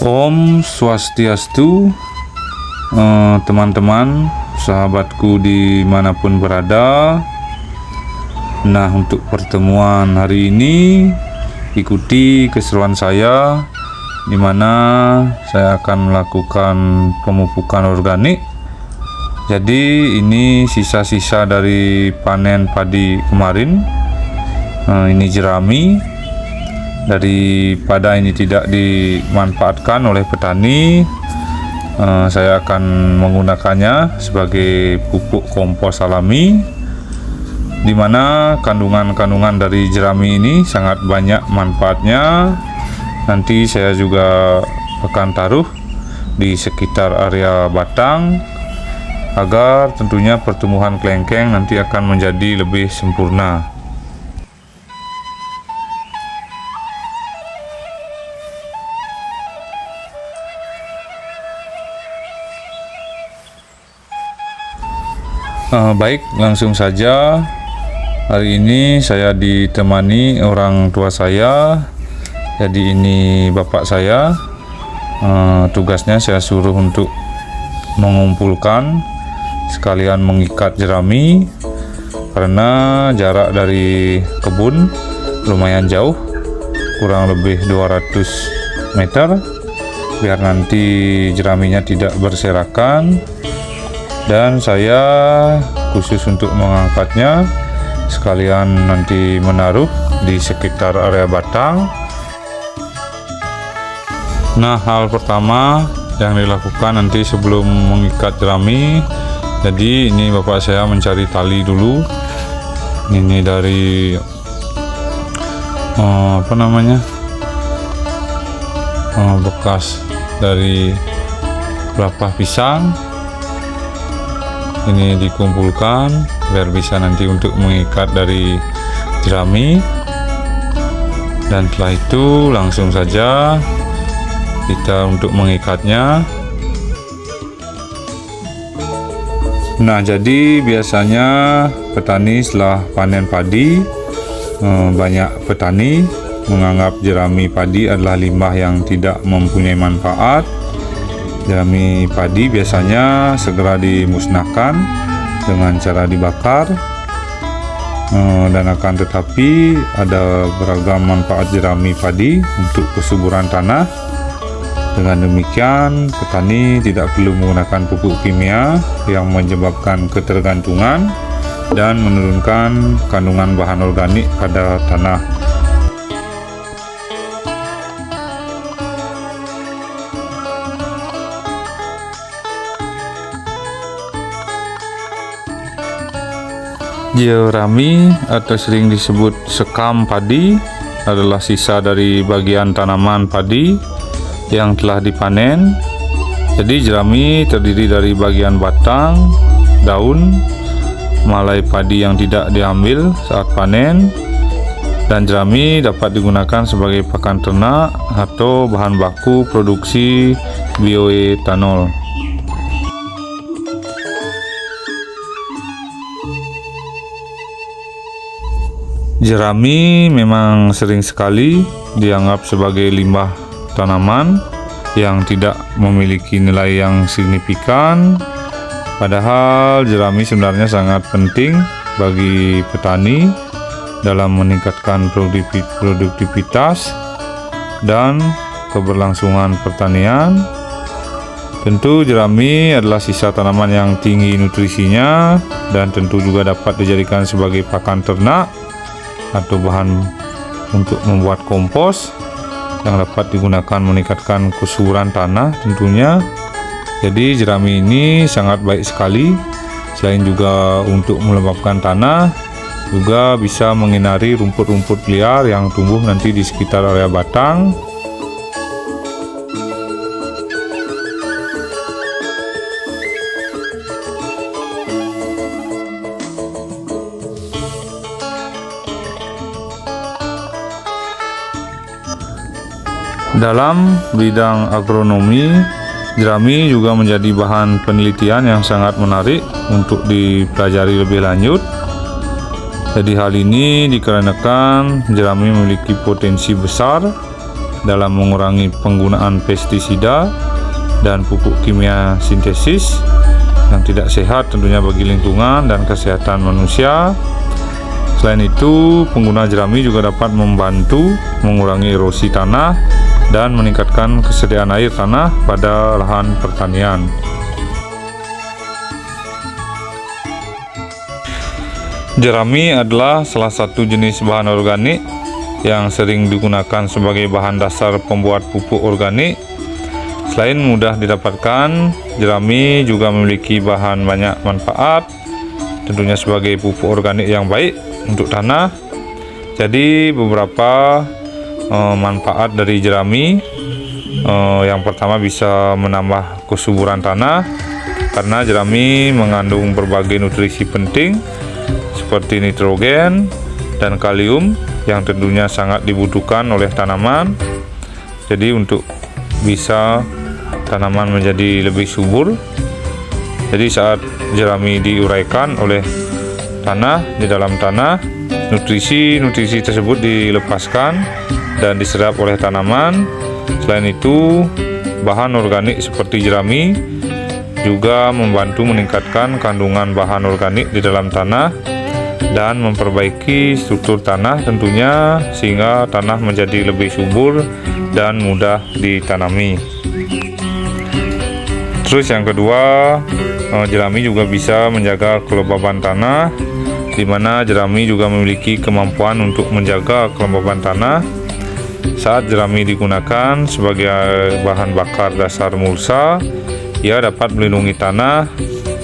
Om Swastiastu, teman-teman, sahabatku dimanapun berada. Nah, untuk pertemuan hari ini, ikuti keseruan saya, di mana saya akan melakukan pemupukan organik. Jadi ini sisa-sisa dari panen padi kemarin. Ini jerami. Daripada ini tidak dimanfaatkan oleh petani, saya akan menggunakannya sebagai pupuk kompos alami, di mana kandungan-kandungan dari jerami ini sangat banyak manfaatnya. Nanti saya juga akan taruh di sekitar area batang, agar tentunya pertumbuhan kelengkeng nanti akan menjadi lebih sempurna. Baik, langsung saja. Hari ini saya ditemani orang tua saya. Jadi ini bapak saya. Tugasnya saya suruh untuk mengumpulkan sekalian mengikat jerami, karena jarak dari kebun lumayan jauh, kurang lebih 200 meter, biar nanti jeraminya tidak berserakan. Dan saya khusus untuk mengangkatnya, sekalian nanti menaruh di sekitar area batang. Nah, hal pertama yang dilakukan nanti sebelum mengikat jerami, jadi ini bapak saya mencari tali dulu. Ini dari bekas dari pelepah pisang. Ini dikumpulkan biar bisa nanti untuk mengikat dari jerami. Dan setelah itu langsung saja kita untuk mengikatnya. Nah, jadi biasanya petani setelah panen padi, banyak petani menganggap jerami padi adalah limbah yang tidak mempunyai manfaat. Jerami padi biasanya segera dimusnahkan dengan cara dibakar, dan akan tetapi ada beragam manfaat jerami padi untuk kesuburan tanah. Dengan demikian, petani tidak perlu menggunakan pupuk kimia yang menyebabkan ketergantungan dan menurunkan kandungan bahan organik pada tanah. Jerami atau sering disebut sekam padi adalah sisa dari bagian tanaman padi yang telah dipanen. Jadi jerami terdiri dari bagian batang, daun, malai padi yang tidak diambil saat panen, dan jerami dapat digunakan sebagai pakan ternak atau bahan baku produksi bioetanol. Jerami memang sering sekali dianggap sebagai limbah tanaman yang tidak memiliki nilai yang signifikan. Padahal jerami sebenarnya sangat penting bagi petani dalam meningkatkan produktivitas dan keberlangsungan pertanian. Tentu jerami adalah sisa tanaman yang tinggi nutrisinya, dan tentu juga dapat dijadikan sebagai pakan ternak atau bahan untuk membuat kompos yang dapat digunakan meningkatkan kesuburan tanah tentunya. Jadi jerami ini sangat baik sekali. Selain juga untuk melembabkan tanah, juga bisa menginari rumput-rumput liar yang tumbuh nanti di sekitar area batang. Dalam bidang agronomi, jerami juga menjadi bahan penelitian yang sangat menarik untuk dipelajari lebih lanjut. Jadi hal ini dikarenakan jerami memiliki potensi besar dalam mengurangi penggunaan pestisida dan pupuk kimia sintesis yang tidak sehat tentunya bagi lingkungan dan kesehatan manusia. Selain itu, pengguna jerami juga dapat membantu mengurangi erosi tanah dan meningkatkan kesediaan air tanah pada lahan pertanian. Jerami adalah salah satu jenis bahan organik yang sering digunakan sebagai bahan dasar pembuat pupuk organik. Selain mudah didapatkan, jerami juga memiliki bahan banyak manfaat, tentunya sebagai pupuk organik yang baik untuk tanah. Jadi beberapa manfaat dari jerami, yang pertama bisa menambah kesuburan tanah karena jerami mengandung berbagai nutrisi penting seperti nitrogen dan kalium yang tentunya sangat dibutuhkan oleh tanaman. Jadi untuk bisa tanaman menjadi lebih subur, jadi saat jerami diuraikan oleh tanah di dalam tanah, nutrisi tersebut dilepaskan dan diserap oleh tanaman. Selain itu, bahan organik seperti jerami juga membantu meningkatkan kandungan bahan organik di dalam tanah dan memperbaiki struktur tanah tentunya, sehingga tanah menjadi lebih subur dan mudah ditanami. Terus yang kedua, jerami juga bisa menjaga kelembaban tanah, di mana jerami juga memiliki kemampuan untuk menjaga kelembaban tanah. Saat jerami digunakan sebagai bahan bakar dasar mulsa, ia dapat melindungi tanah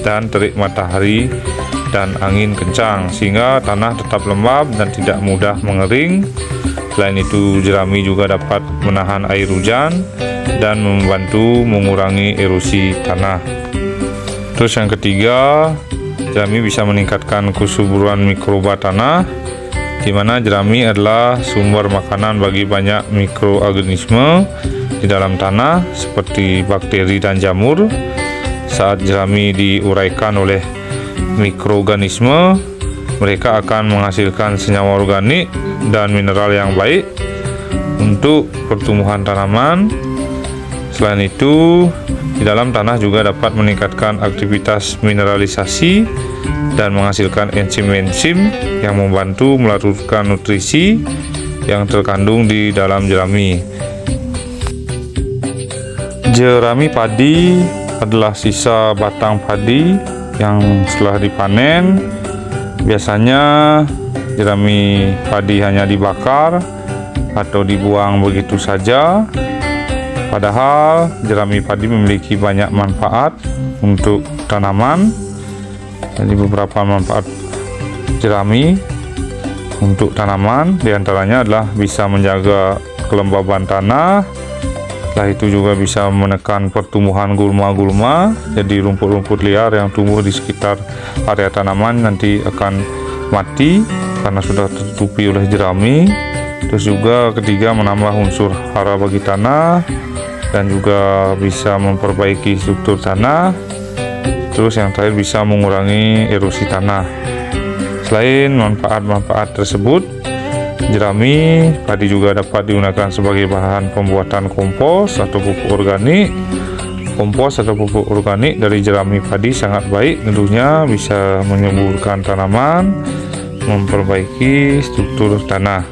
dan terik matahari dan angin kencang, sehingga tanah tetap lembab dan tidak mudah mengering. Selain itu, jerami juga dapat menahan air hujan dan membantu mengurangi erosi tanah. Terus yang ketiga, jerami bisa meningkatkan kesuburan mikroba tanah, di mana jerami adalah sumber makanan bagi banyak mikroorganisme di dalam tanah seperti bakteri dan jamur. Saat jerami diuraikan oleh mikroorganisme, mereka akan menghasilkan senyawa organik dan mineral yang baik untuk pertumbuhan tanaman. Selain itu, di dalam tanah juga dapat meningkatkan aktivitas mineralisasi dan menghasilkan enzim-enzim yang membantu melarutkan nutrisi yang terkandung di dalam jerami. Jerami padi adalah sisa batang padi yang setelah dipanen. Biasanya jerami padi hanya dibakar atau dibuang begitu saja. Padahal jerami padi memiliki banyak manfaat untuk tanaman. Jadi beberapa manfaat jerami untuk tanaman diantaranya adalah bisa menjaga kelembaban tanah. Setelah itu juga bisa menekan pertumbuhan gulma-gulma, jadi rumput-rumput liar yang tumbuh di sekitar area tanaman nanti akan mati karena sudah tertutupi oleh jerami. Terus juga ketiga, menambah unsur hara bagi tanah dan juga bisa memperbaiki struktur tanah. Terus yang terakhir, bisa mengurangi erosi tanah. Selain manfaat-manfaat tersebut, jerami padi juga dapat digunakan sebagai bahan pembuatan kompos atau pupuk organik. Kompos atau pupuk organik dari jerami padi sangat baik, tentunya bisa menyuburkan tanaman, memperbaiki struktur tanah.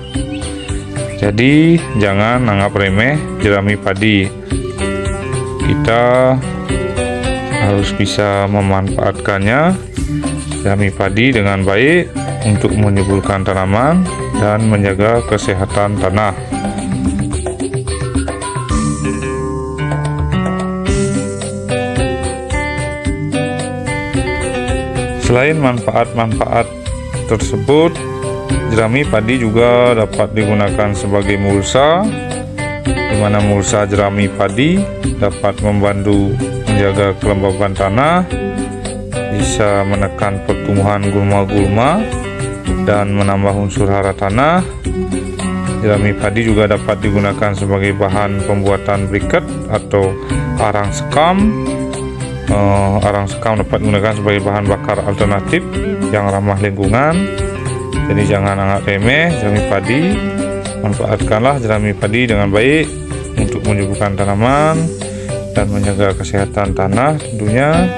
Jadi jangan anggap remeh jerami padi. Kita harus bisa memanfaatkannya, jerami padi, dengan baik untuk menyuburkan tanaman dan menjaga kesehatan tanah. Selain manfaat-manfaat tersebut, jerami padi juga dapat digunakan sebagai mulsa, di mana mulsa jerami padi dapat membantu menjaga kelembaban tanah, bisa menekan pertumbuhan gulma-gulma dan menambah unsur hara tanah. Jerami padi juga dapat digunakan sebagai bahan pembuatan briket atau arang sekam. Arang sekam dapat digunakan sebagai bahan bakar alternatif yang ramah lingkungan. Jadi jangan anggap remeh jerami padi. Manfaatkanlah jerami padi dengan baik untuk menyuburkan tanaman dan menjaga kesehatan tanah tentunya.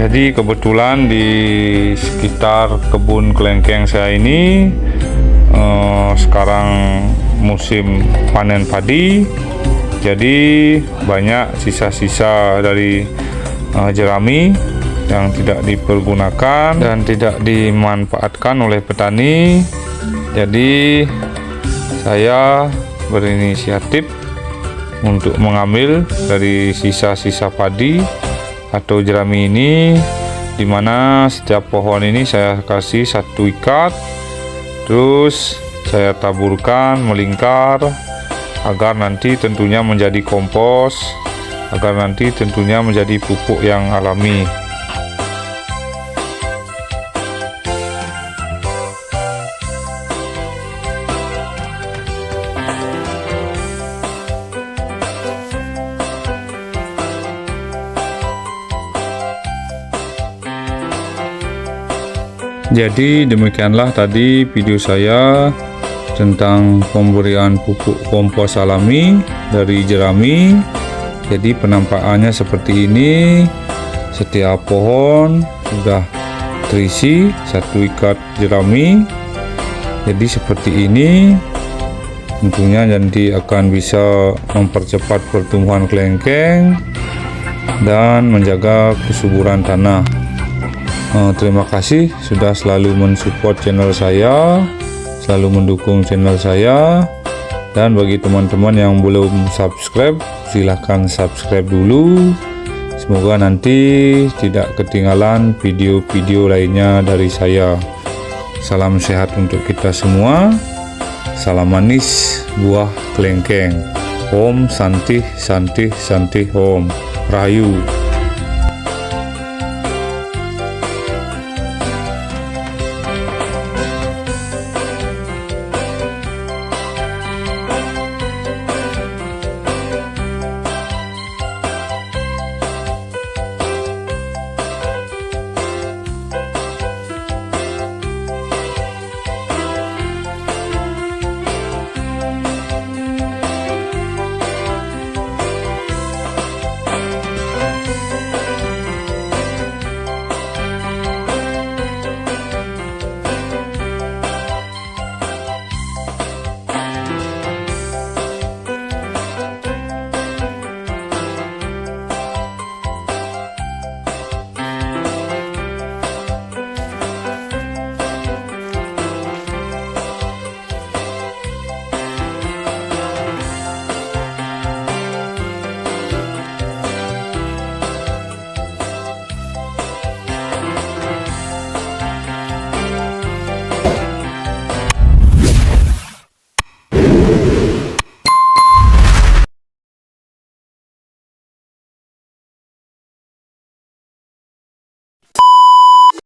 Jadi kebetulan di sekitar kebun kelengkeng saya ini sekarang musim panen padi, jadi banyak sisa-sisa dari jerami yang tidak dipergunakan dan tidak dimanfaatkan oleh petani. Jadi saya berinisiatif untuk mengambil dari sisa-sisa padi atau jerami ini, dimana setiap pohon ini saya kasih satu ikat, terus saya taburkan melingkar agar nanti tentunya menjadi kompos, agar nanti tentunya menjadi pupuk yang alami. Jadi demikianlah tadi video saya tentang pemberian pupuk kompos alami dari jerami. Jadi penampakannya seperti ini. Setiap pohon sudah terisi satu ikat jerami. Jadi seperti ini. Tentunya nanti akan bisa mempercepat pertumbuhan kelengkeng dan menjaga kesuburan tanah. Terima kasih sudah selalu mensupport channel saya, selalu mendukung channel saya. Dan bagi teman-teman yang belum subscribe, silahkan subscribe dulu. Semoga nanti tidak ketinggalan video-video lainnya dari saya. Salam sehat untuk kita semua. Salam manis buah kelengkeng. Om Santi Santi Santi Om Rahayu.